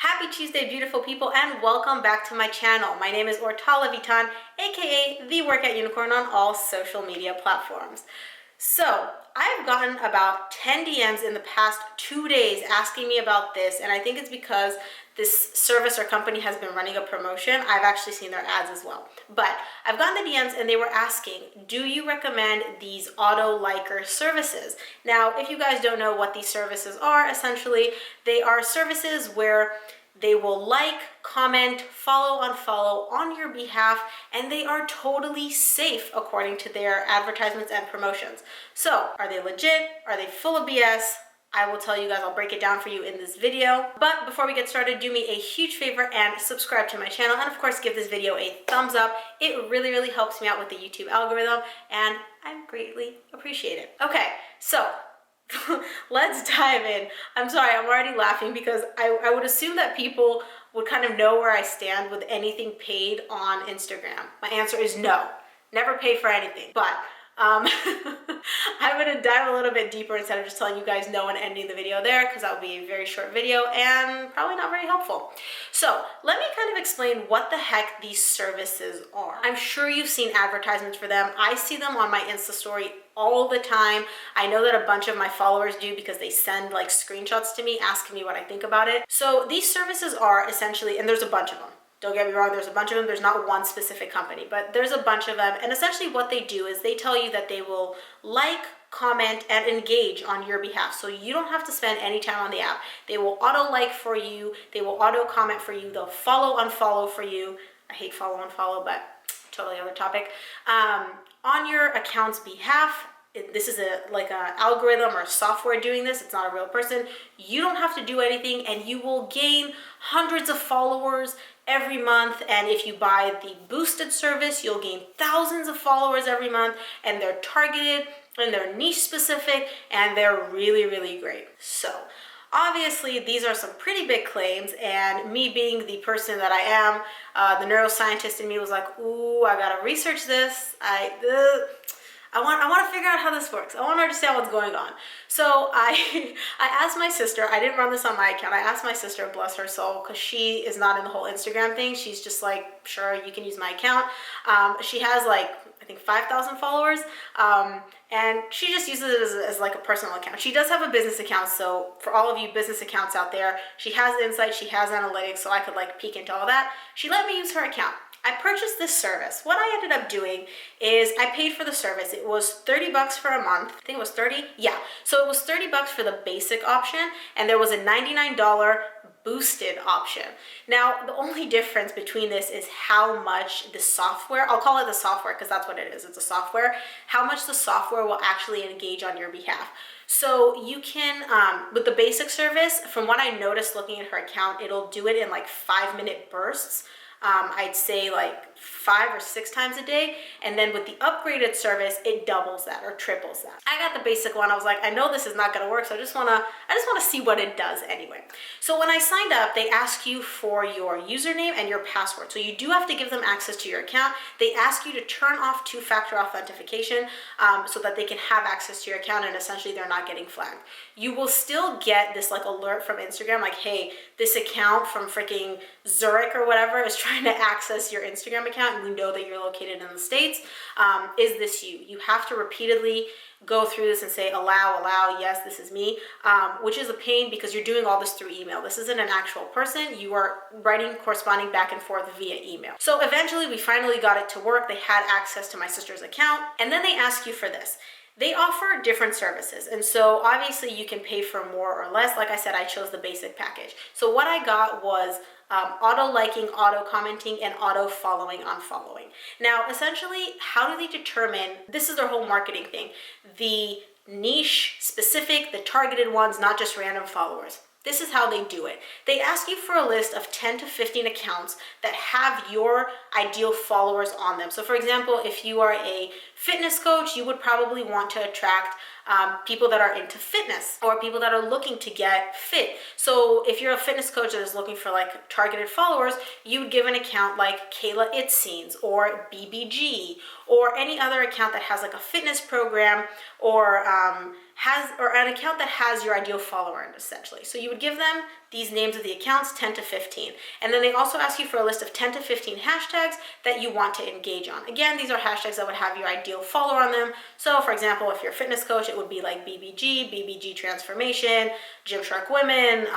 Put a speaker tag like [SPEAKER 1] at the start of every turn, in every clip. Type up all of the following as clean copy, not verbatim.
[SPEAKER 1] Happy Tuesday, beautiful people, and welcome back to my channel. My name is Ortala Vitan, aka The Workout Unicorn on all social media platforms. So, I've gotten about 10 DMs in the past 2 days asking me about this, and I think it's because this service or company has been running a promotion. I've actually seen their ads as well. But I've gotten the DMs and they were asking, do you recommend these auto liker services? Now, if you guys don't know what these services are, essentially, they are services where they will like, comment, follow, unfollow on your behalf, and they are totally safe according to their advertisements and promotions. So, are they legit? Are they full of BS? I will tell you guys, I'll break it down for you in this video. But before we get started, do me a huge favor and subscribe to my channel. And of course, give this video a thumbs up. It really helps me out with the YouTube algorithm, and I greatly appreciate it. Okay, so let's dive in. I'm sorry, I'm already laughing because I would assume that people would kind of know where I stand with anything paid on Instagram. My answer is no, never pay for anything. But I'm gonna dive a little bit deeper instead of just telling you guys no and ending the video there, because that would be a very short video and probably not very helpful. So let me kind of explain what the heck these services are. I'm sure you've seen advertisements for them. I see them on my Insta story all the time. I know that a bunch of my followers do because they send like screenshots to me asking me what I think about it. So these services are essentially, and there's a bunch of them. Don't get me wrong, there's a bunch of them. There's not one specific company, but there's a bunch of them. And essentially what they do is they tell you that they will like, comment, and engage on your behalf. So you don't have to spend any time on the app. They will auto like for you. They will auto comment for you. They'll follow, unfollow for you. I hate follow, unfollow, but totally other topic. On your account's behalf. This is like an algorithm or software doing this. It's not a real person. You don't have to do anything, and you will gain hundreds of followers every month. And if you buy the boosted service, you'll gain thousands of followers every month, and they're targeted and they're niche specific, and they're really great. So obviously these are some pretty big claims, and me being the person that I am, the neuroscientist in me was like, ooh, I gotta research this. I want to figure out how this works. I want to understand what's going on. So I asked my sister. I didn't run this on my account. I asked my sister, bless her soul, because she is not in the whole Instagram thing. She's just like, sure, you can use my account. She has like, I think 5,000 followers. And she just uses it as like a personal account. She does have a business account. So for all of you business accounts out there, she has insights, she has analytics, so I could like peek into all that. She let me use her account. I purchased this service. What I ended up doing is I paid for the service. It was 30 bucks for a month. I think it was 30. Yeah. So it was 30 bucks for the basic option, and there was a $99 boosted option. Now, the only difference between this is how much the software, I'll call it the software because that's what it is. It's a software. How much the software will actually engage on your behalf. So you can, with the basic service, from what I noticed looking at her account, it'll do it in like 5-minute bursts. I'd say like 5 or 6 times a day, and then with the upgraded service it doubles that or triples that. I got the basic one. I was like, I know this is not going to work, so I just want to see what it does anyway. So when I signed up, they ask you for your username and your password, so you do have to give them access to your account. They ask you to turn off 2-factor authentication so that they can have access to your account, and essentially they're not getting flagged. You will still get this like alert from Instagram like, hey, this account from freaking Zurich or whatever is trying to access your Instagram account, and we know that you're located in the States. Is this you? You have to repeatedly go through this and say allow, yes, this is me, which is a pain because you're doing all this through email. This isn't an actual person. You are writing, corresponding back and forth via email. So eventually we finally got it to work. They had access to my sister's account, and then they ask you for this. They offer different services, and so obviously you can pay for more or less. Like I said, I chose the basic package. So what I got was auto liking, auto commenting, and auto following, unfollowing. Now, essentially, how do they determine, this is their whole marketing thing, the niche specific, the targeted ones, not just random followers. This is how they do it. They ask you for a list of 10 to 15 accounts that have your ideal followers on them. So for example, if you are a fitness coach, you would probably want to attract people that are into fitness or people that are looking to get fit. So if you're a fitness coach that is looking for like targeted followers, you would give an account like Kayla Itsines or BBG or any other account that has like a fitness program or or an account that has your ideal follower in, essentially. So you would give them these names of the accounts, 10 to 15. And then they also ask you for a list of 10 to 15 hashtags that you want to engage on. Again, these are hashtags that would have your ideal follower on them. So for example, if you're a fitness coach, it would be like BBG, BBG Transformation, Gymshark Women,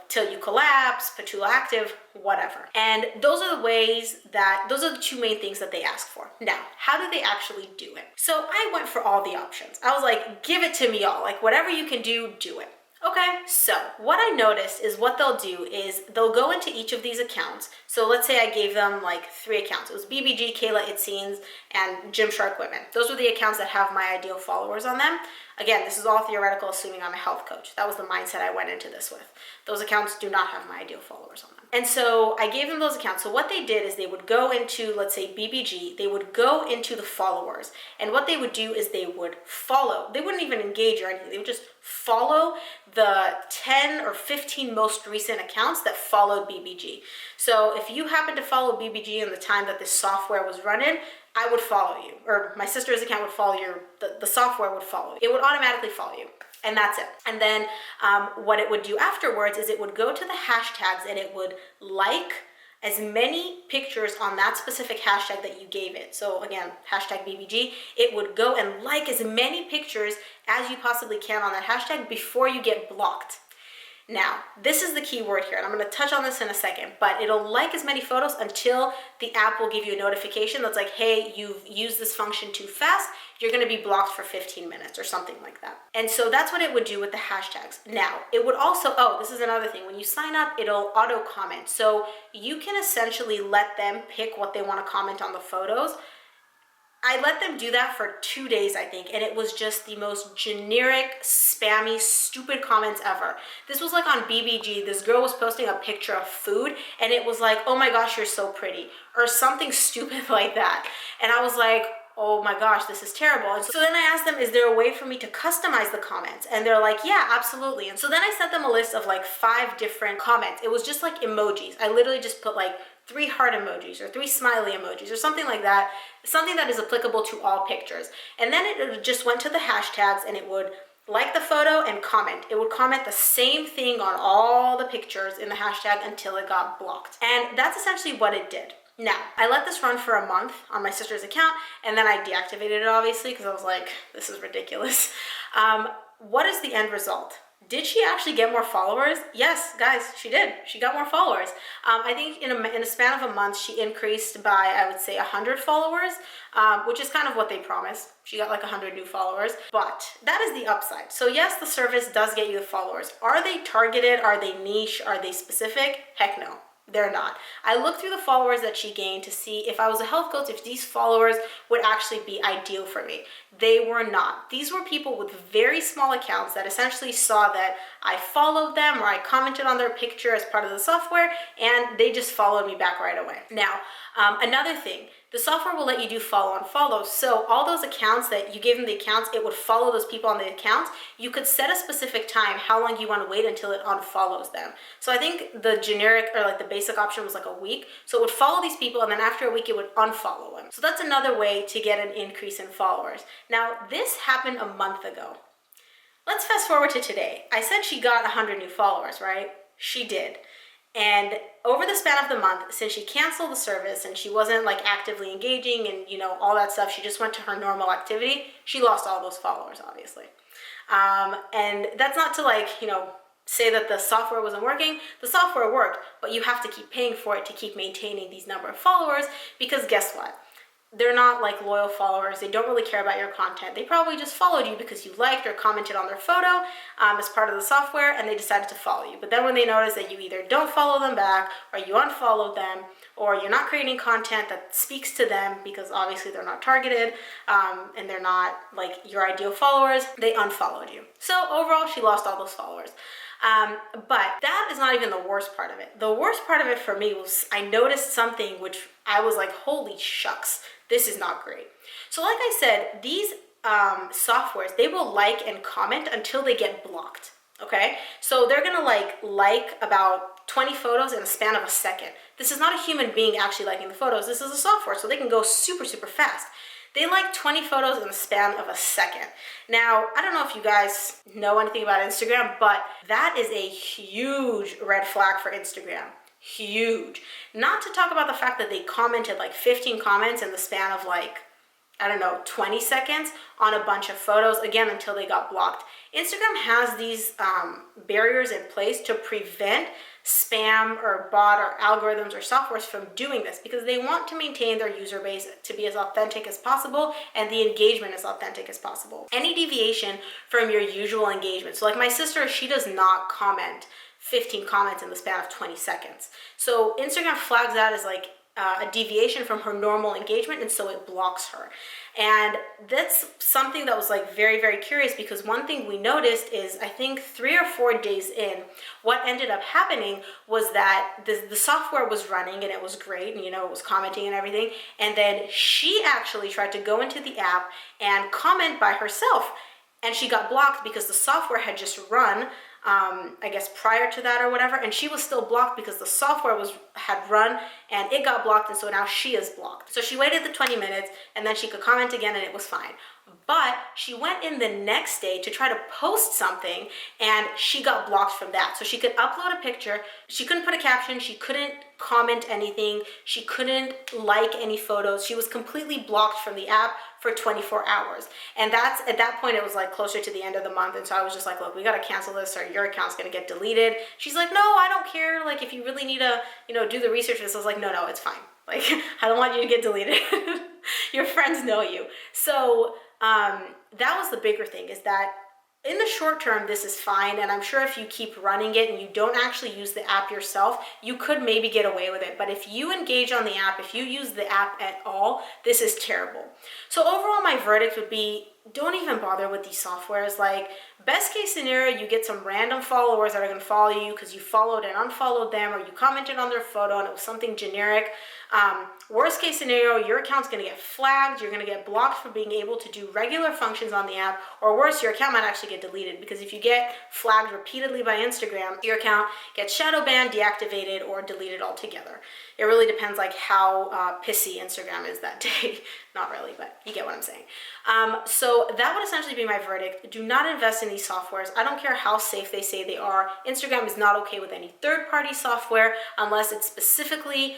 [SPEAKER 1] Till You Collapse, Petula Active, whatever. And those are the two main things that they ask for. Now, how do they actually do it? So I went for all the options. I was like, give it to me all. Like, whatever you can do, do it. Okay, so what I noticed is what they'll do is they'll go into each of these accounts. So let's say I gave them like 3 accounts. It was BBG, Kayla It Seems, and Gymshark Women. Those were the accounts that have my ideal followers on them. Again, this is all theoretical, assuming I'm a health coach. That was the mindset I went into this with. Those accounts do not have my ideal followers on them. And so I gave them those accounts. So what they did is they would go into, let's say BBG, they would go into the followers. And what they would do is they would follow. They wouldn't even engage or anything. They would just follow the 10 or 15 most recent accounts that followed BBG. So if you happen to follow BBG in the time that this software was running, I would follow you, or my sister's account would follow the software would follow you. It would automatically follow you, and that's it. And then what it would do afterwards is it would go to the hashtags and it would like as many pictures on that specific hashtag that you gave it. So again, hashtag BBG, it would go and like as many pictures as you possibly can on that hashtag before you get blocked. Now, this is the key word here, and I'm going to touch on this in a second, but it'll like as many photos until the app will give you a notification that's like, hey, you've used this function too fast, you're going to be blocked for 15 minutes or something like that. And so that's what it would do with the hashtags. Now, it would also, this is another thing, when you sign up, it'll auto comment. So you can essentially let them pick what they want to comment on the photos. I let them do that for 2 days, I think, and it was just the most generic, spammy, stupid comments ever. This was like on BBG, this girl was posting a picture of food, and it was like, oh my gosh, you're so pretty, or something stupid like that. And I was like, oh my gosh, this is terrible. And so then I asked them, is there a way for me to customize the comments? And they're like, yeah, absolutely. And so then I sent them a list of like 5 different comments. It was just like emojis. I literally just put like 3 heart emojis or 3 smiley emojis or something like that, something that is applicable to all pictures. And then it just went to the hashtags and it would like the photo and comment. It would comment the same thing on all the pictures in the hashtag until it got blocked. And that's essentially what it did. Now, I let this run for a month on my sister's account, and then I deactivated it, obviously, because I was like, this is ridiculous. What is the end result? Did she actually get more followers? Yes, guys, she did. She got more followers. I think in a span of a month, she increased by, I would say, 100 followers, which is kind of what they promised. She got like 100 new followers, but that is the upside. So yes, the service does get you the followers. Are they targeted? Are they niche? Are they specific? Heck no. They're not. I looked through the followers that she gained to see if I was a health coach, if these followers would actually be ideal for me. They were not. These were people with very small accounts that essentially saw that I followed them or I commented on their picture as part of the software, and they just followed me back right away. Now, another thing, the software will let you do follow and follow. So all those accounts that you gave them the accounts, it would follow those people on the accounts. You could set a specific time, how long you want to wait until it unfollows them. So I think the generic or like the basic option was like a week. So it would follow these people and then after a week it would unfollow them. So that's another way to get an increase in followers. Now this happened a month ago. Let's fast forward to today. I said she got 100 new followers, right? She did. And over the span of the month, since she canceled the service and she wasn't like actively engaging and all that stuff, she just went to her normal activity, she lost all those followers, obviously. And that's not to say that the software wasn't working. The software worked, but you have to keep paying for it to keep maintaining these number of followers, because guess what? They're not like loyal followers. They don't really care about your content. They probably just followed you because you liked or commented on their photo as part of the software, and they decided to follow you. But then when they notice that you either don't follow them back, or you unfollowed them, or you're not creating content that speaks to them, because obviously they're not targeted and they're not like your ideal followers, they unfollowed you. So overall, she lost all those followers. But that is not even the worst part of it. The worst part of it for me was I noticed something which I was like, holy shucks, this is not great. So like I said, these softwares, they will like and comment until they get blocked. Okay, so they're gonna like about 20 photos in a span of a second. This is not a human being actually liking the photos. This is a software, so they can go super, super fast. They like 20 photos in the span of a second. Now, I don't know if you guys know anything about Instagram, but that is a huge red flag for Instagram. Huge. Not to talk about the fact that they commented like 15 comments in the span of like, I don't know, 20 seconds on a bunch of photos, again, until they got blocked. Instagram has these barriers in place to prevent spam or bot or algorithms or softwares from doing this, because they want to maintain their user base to be as authentic as possible and the engagement as authentic as possible. Any deviation from your usual engagement, so like my sister, she does not comment 15 comments in the span of 20 seconds. So Instagram flags that as like a deviation from her normal engagement, and so it blocks her. And that's something that was like very, very curious, because one thing we noticed is, I think 3 or 4 days in, what ended up happening was that the software was running and it was great, and it was commenting and everything, and then she actually tried to go into the app and comment by herself, and she got blocked because the software had just run, I guess prior to that or whatever, and she was still blocked because the software had run and it got blocked, and so now she is blocked. So she waited the 20 minutes and then she could comment again and it was fine. But she went in the next day to try to post something and she got blocked from that. So she could upload a picture, she couldn't put a caption, she couldn't comment anything, she couldn't like any photos. She was completely blocked from the app for 24 hours. And that's, at that point, it was like closer to the end of the month. And so I was just like, look, we got to cancel this or your account's going to get deleted. She's like, no, I don't care. Like, if you really need to, do the research for this. I was like, no, it's fine. Like, I don't want you to get deleted. Your friends know you. So that was the bigger thing, is that in the short term, this is fine. And I'm sure if you keep running it and you don't actually use the app yourself, you could maybe get away with it. But if you engage on the app, if you use the app at all, this is terrible. So overall, my verdict would be, don't even bother with these softwares. Like, best case scenario, you get some random followers that are going to follow you because you followed and unfollowed them, or you commented on their photo and it was something generic. Worst case scenario, your account's going to get flagged. You're going to get blocked for being able to do regular functions on the app, or worse, your account might actually get deleted, because if you get flagged repeatedly by Instagram, your account gets shadow banned, deactivated, or deleted altogether. It really depends like how pissy Instagram is that day. Not really, but you get what I'm saying. So that would essentially be my verdict. Do not invest in these softwares. I don't care how safe they say they are. Instagram is not okay with any third-party software unless it specifically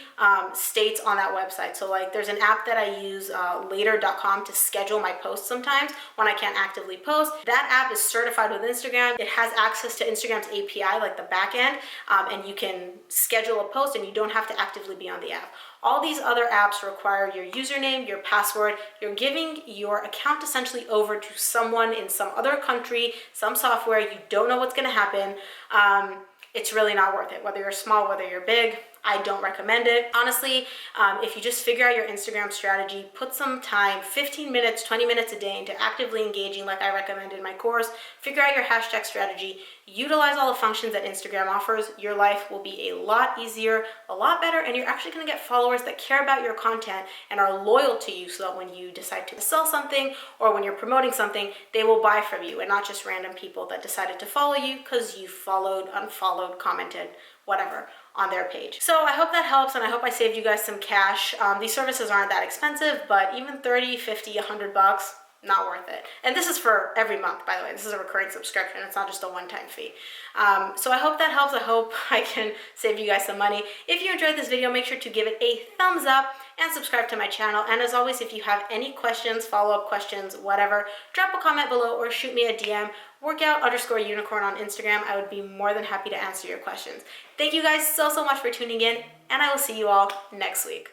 [SPEAKER 1] states on that website. So like, there's an app that I use, later.com, to schedule my posts sometimes when I can't actively post. That app is certified with Instagram. It has access to Instagram's API, like the back end, and you can schedule a post and you don't have to actively be on the app. All these other apps require your username, your password. You're giving your account essentially over to someone in some other country, some software. You don't know what's going to happen. It's really not worth it. Whether you're small, whether you're big, I don't recommend it. Honestly, if you just figure out your Instagram strategy, put some time, 15 minutes, 20 minutes a day, into actively engaging like I recommend in my course, figure out your hashtag strategy, utilize all the functions that Instagram offers, your life will be a lot easier, a lot better, and you're actually gonna get followers that care about your content and are loyal to you, so that when you decide to sell something or when you're promoting something, they will buy from you, and not just random people that decided to follow you because you followed, unfollowed, commented, whatever, on their page. So I hope that helps, and I hope I saved you guys some cash. These services aren't that expensive, but even 30, 50, 100 bucks, not worth it. And this is for every month, by the way. This is a recurring subscription. It's not just a one-time fee. So I hope that helps. I hope I can save you guys some money. If you enjoyed this video, make sure to give it a thumbs up and subscribe to my channel. And as always, if you have any questions, follow-up questions, whatever, drop a comment below or shoot me a DM, workout_unicorn on Instagram. I would be more than happy to answer your questions. Thank you guys so much for tuning in, and I will see you all next week.